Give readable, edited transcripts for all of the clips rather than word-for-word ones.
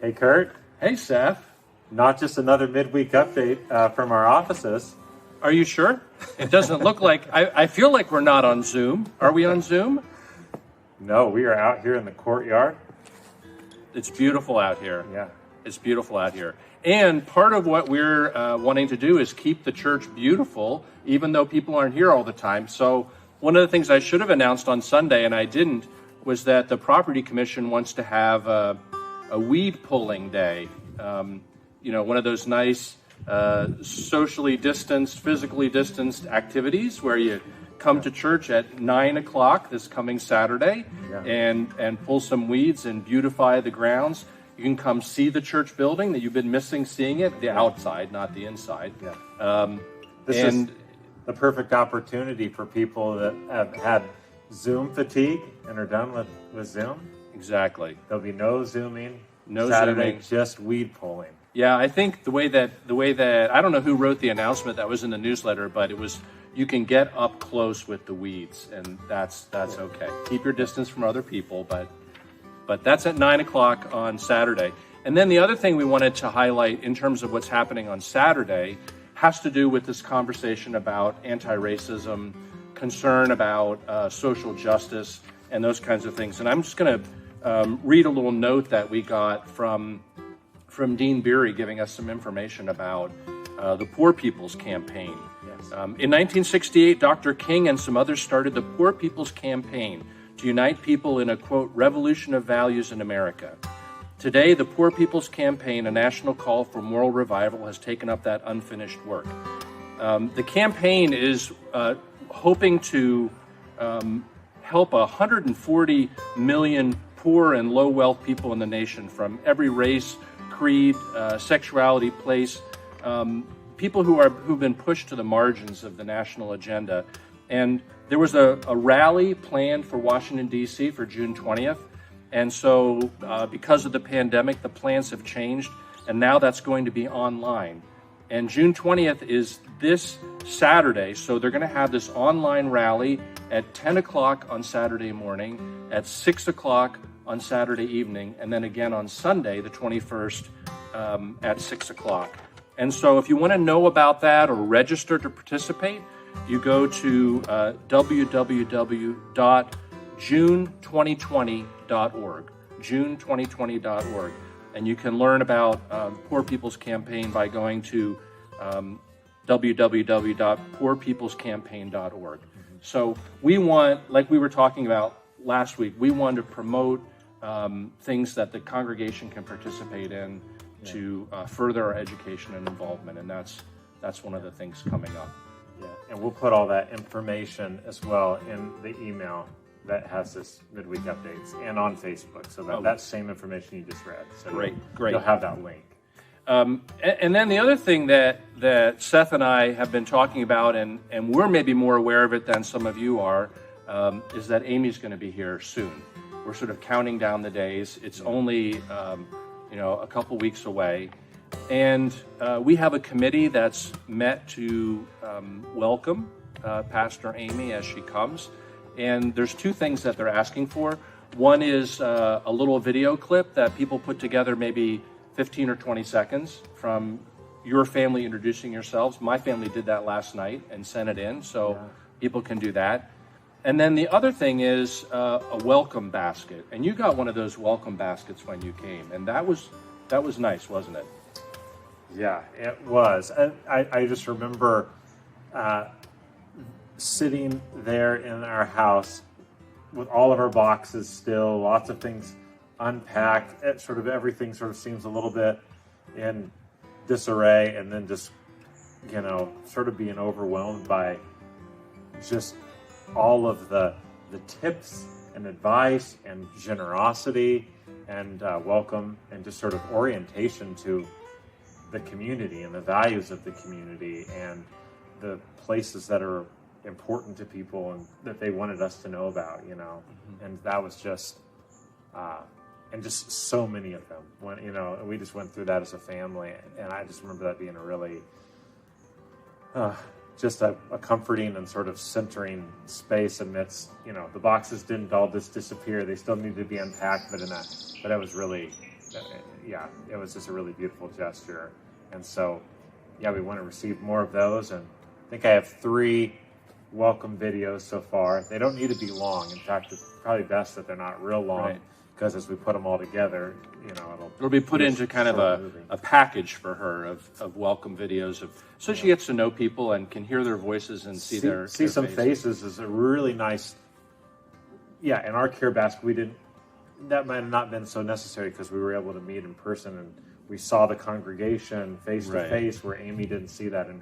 Hey, Kurt. Hey, Seth. Not just another midweek update from our offices. Are you sure? It doesn't look like, I feel like we're not on Zoom. Are we on Zoom? No, we are out here in the courtyard. It's beautiful out here. Yeah. It's beautiful out here. And part of what we're wanting to do is keep the church beautiful, even though people aren't here all the time. So one of the things I should have announced on Sunday, and I didn't, was that the Property Commission wants to have a weed pulling day. One of those nice socially distanced, physically distanced activities where you come to church at 9 o'clock this coming Saturday and pull some weeds and beautify the grounds. You can come see the church building that you've been missing seeing it, the outside, not the inside. Yeah. This is the perfect opportunity for people that have had Zoom fatigue and are done with Zoom. Exactly. There'll be no Zooming. No Saturday, Zooming. just weed pulling. Yeah, I think the way that I don't know who wrote the announcement that was in the newsletter, but it was you can get up close with the weeds, and that's okay. Keep your distance from other people, but that's at 9 o'clock on Saturday. And then the other thing we wanted to highlight in terms of what's happening on Saturday has to do with this conversation about anti-racism, concern about social justice, and those kinds of things. And I'm just going to read a little note that we got from Dean Beery giving us some information about the Poor People's Campaign. Yes. In 1968, Dr. King and some others started the Poor People's Campaign to unite people in a, quote, revolution of values in America. Today, the Poor People's Campaign, a national call for moral revival, has taken up that unfinished work. The campaign is hoping to help 140 million poor and low wealth people in the nation from every race, creed, sexuality, place, people who've been pushed to the margins of the national agenda. And there was a rally planned for Washington, D.C. for June 20th. And so because of the pandemic, the plans have changed, and now that's going to be online. And June 20th is this Saturday, so they're going to have this online rally at 10 o'clock on Saturday morning, at 6 o'clock on Saturday evening, and then again on Sunday, the 21st, at 6 o'clock. And so if you want to know about that or register to participate, you go to www.june2020.org, june2020.org. And you can learn about Poor People's Campaign by going to www.poorpeoplescampaign.org. So we want, like we were talking about last week, we want to promote things that the congregation can participate in to further our education and involvement, and that's one of the things coming up. Yeah, and we'll put all that information as well in the email that has this midweek updates and on Facebook, so that same information you just read. So Great. You'll have that link. And then the other thing that Seth and I have been talking about, and we're maybe more aware of it than some of you are, is that Amy's going to be here soon. We're sort of counting down the days. It's only a couple weeks away. And we have a committee that's met to welcome Pastor Amy as she comes. And there's two things that they're asking for. One is a little video clip that people put together, maybe 15 or 20 seconds from your family introducing yourselves. My family did that last night and sent it in, so people can do that. And then the other thing is a welcome basket. And you got one of those welcome baskets when you came, and that was nice, wasn't it? Yeah, it was. I just remember sitting there in our house with all of our boxes still, lots of things unpacked. Everything sort of seems a little bit in disarray, and then just, sort of being overwhelmed by just all of the tips and advice and generosity and welcome and just sort of orientation to the community and the values of the community and the places that are important to people and that they wanted us to know about, and that was just and just so many of them we just went through that as a family, and I just remember that being a really just a comforting and sort of centering space amidst, the boxes didn't all just disappear. They still needed to be unpacked, but that was really yeah, it was just a really beautiful gesture. And so, yeah, we want to receive more of those. And I think I have 3 welcome videos so far. They don't need to be long. In fact, it's probably best that they're not real long, Right. because as we put them all together, It'll be put into kind of a package for her of welcome videos so she gets to know people and can hear their voices and see their some faces. faces is a really nice. Yeah, in our care basket, that might have not been so necessary because we were able to meet in person and we saw the congregation face to face, where Amy didn't see that on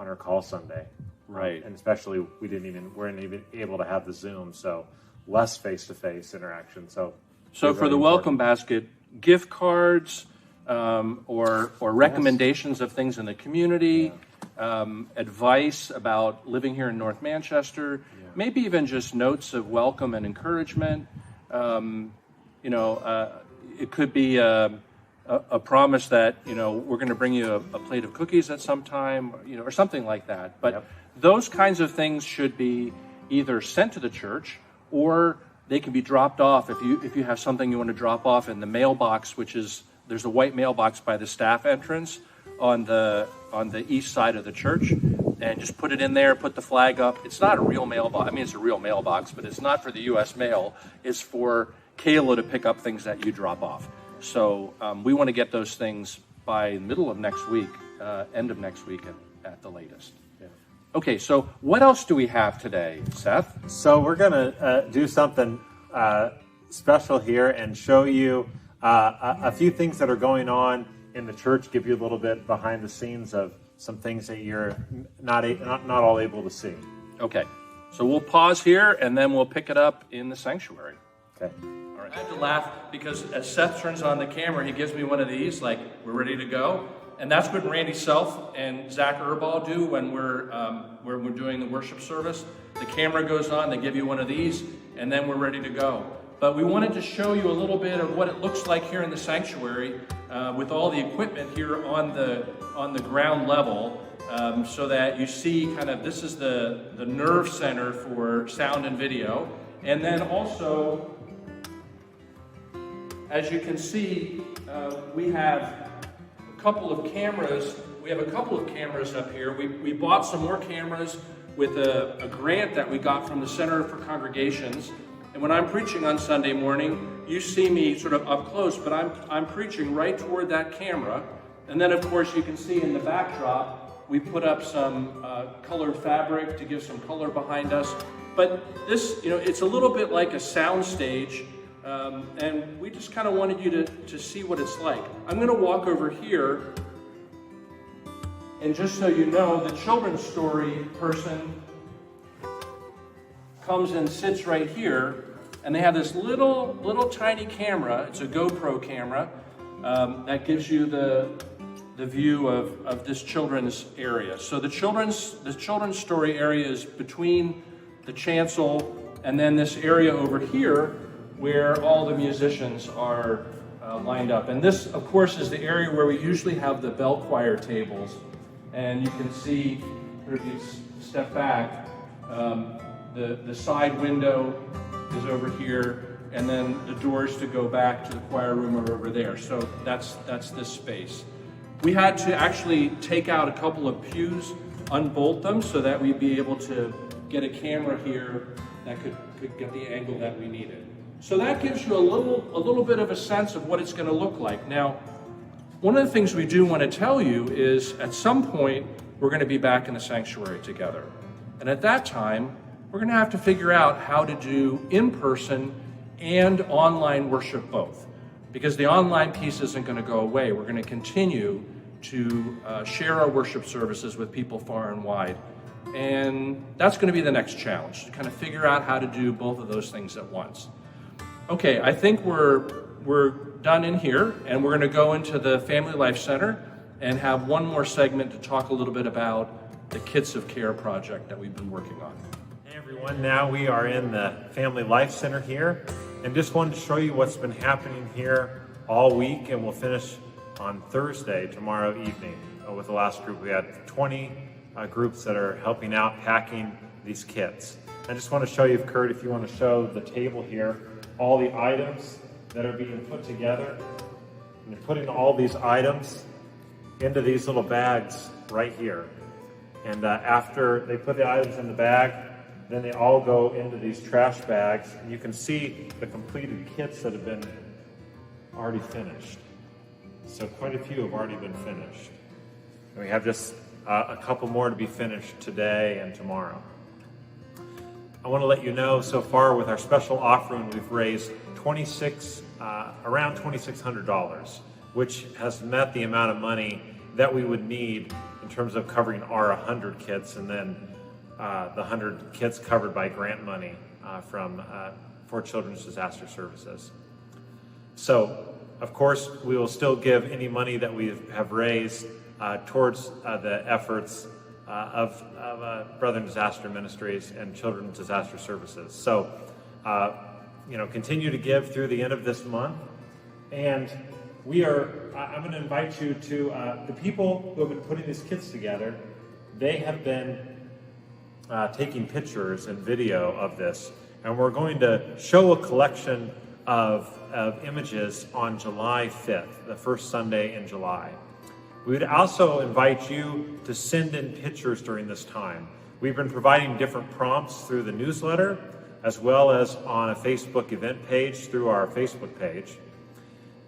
her call Sunday. Right. And especially weren't even able to have the Zoom, so less face to face interaction. So for the welcome basket, gift cards or recommendations of things in the community, advice about living here in North Manchester, maybe even just notes of welcome and encouragement. It could be a promise that we're going to bring you a plate of cookies at some time, or something like that. But those kinds of things should be either sent to the church, or they can be dropped off if you have something you want to drop off in the mailbox, there's a white mailbox by the staff entrance on the east side of the church, and just put it in there, put the flag up. It's not a real mailbox. I mean, it's a real mailbox, but it's not for the U.S. mail. It's for Kayla to pick up things that you drop off. So we want to get those things by the middle of next week, end of next week at the latest. Okay, so what else do we have today, Seth? So we're going to do something special here and show you a few things that are going on in the church, give you a little bit behind the scenes of some things that you're not all able to see. Okay, so we'll pause here and then we'll pick it up in the sanctuary. Okay. All right. I have to laugh because as Seth turns on the camera, he gives me one of these, like, we're ready to go. And that's what Randy Self and Zach Erbaugh do when we're doing the worship service. The camera goes on, they give you one of these, and then we're ready to go. But we wanted to show you a little bit of what it looks like here in the sanctuary with all the equipment here on the ground level, so that you see kind of, this is the nerve center for sound and video. And then also, as you can see, we have a couple of cameras. We have a couple of cameras up here. We bought some more cameras with a grant that we got from the Center for Congregations. And when I'm preaching on Sunday morning, you see me sort of up close, but I'm preaching right toward that camera. And then, of course, you can see in the backdrop, we put up some colored fabric to give some color behind us. But this, it's a little bit like a sound stage. And we just kind of wanted you to see what it's like. I'm going to walk over here, and just so you know, the children's story person comes and sits right here, and they have this little tiny camera. It's a GoPro camera that gives you the view of this children's area. So the children's story area is between the chancel and then this area over here, where all the musicians are lined up. And this, of course, is the area where we usually have the bell choir tables. And you can see, if you step back, the side window is over here, and then the doors to go back to the choir room are over there. So that's this space. We had to actually take out a couple of pews, unbolt them, so that we'd be able to get a camera here that could get the angle that we needed. So that gives you a little bit of a sense of what it's going to look like. Now, one of the things we do want to tell you is at some point, we're going to be back in the sanctuary together. And at that time, we're going to have to figure out how to do in-person and online worship both. Because the online piece isn't going to go away. We're going to continue to share our worship services with people far and wide. And that's going to be the next challenge, to kind of figure out how to do both of those things at once. Okay, I think we're done in here, and we're going to go into the Family Life Center and have one more segment to talk a little bit about the Kits of Care project that we've been working on. Hey everyone, now we are in the Family Life Center here, and just wanted to show you what's been happening here all week, and we'll finish on Thursday, tomorrow evening. With the last group, we had 20 groups that are helping out packing these kits. I just want to show you, Kurt, if you want to show the table here, all the items that are being put together. And you're putting all these items into these little bags right here. And after they put the items in the bag, then they all go into these trash bags. And you can see the completed kits that have been already finished. So quite a few have already been finished. And we have just a couple more to be finished today and tomorrow. I want to let you know, so far with our special offering, we've raised around $2,600, which has met the amount of money that we would need in terms of covering our 100 kits, and then the 100 kits covered by grant money for Children's Disaster Services. So, of course, we will still give any money that we have raised towards the efforts of Brethren Disaster Ministries and Children's Disaster Services. So, continue to give through the end of this month. And I'm going to invite you to, the people who have been putting these kits together, they have been taking pictures and video of this. And we're going to show a collection of images on July 5th, the first Sunday in July. We would also invite you to send in pictures during this time. We've been providing different prompts through the newsletter, as well as on a Facebook event page through our Facebook page.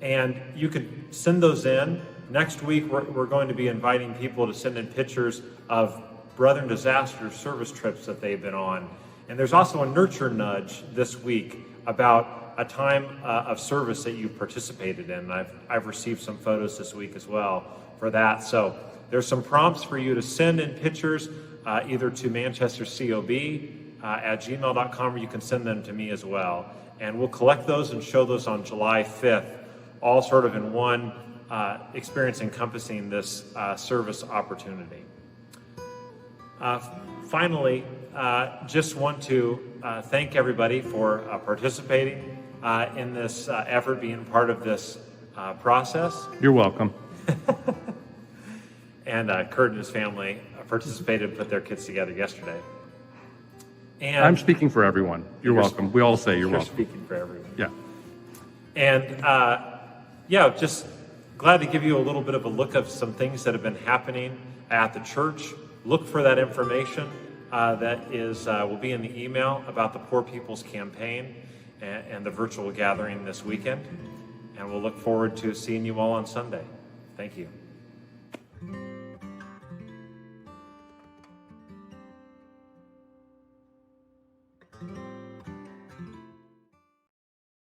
And you can send those in. Next week, we're going to be inviting people to send in pictures of Brethren Disaster Service trips that they've been on. And there's also a nurture nudge this week about a time of service that you participated in. I've received some photos this week as well for that. So there's some prompts for you to send in pictures either to manchestercob@gmail.com, or you can send them to me as well. And we'll collect those and show those on July 5th, all sort of in one experience encompassing this service opportunity. Finally, just want to thank everybody for participating in this effort, being part of this process. You're welcome. And Kurt and his family participated and put their kids together yesterday. And I'm speaking for everyone. You're welcome. We all say you're welcome. Speaking for everyone. Yeah. And just glad to give you a little bit of a look of some things that have been happening at the church. Look for that information that will be in the email about the Poor People's Campaign and the virtual gathering this weekend. And we'll look forward to seeing you all on Sunday. Thank you.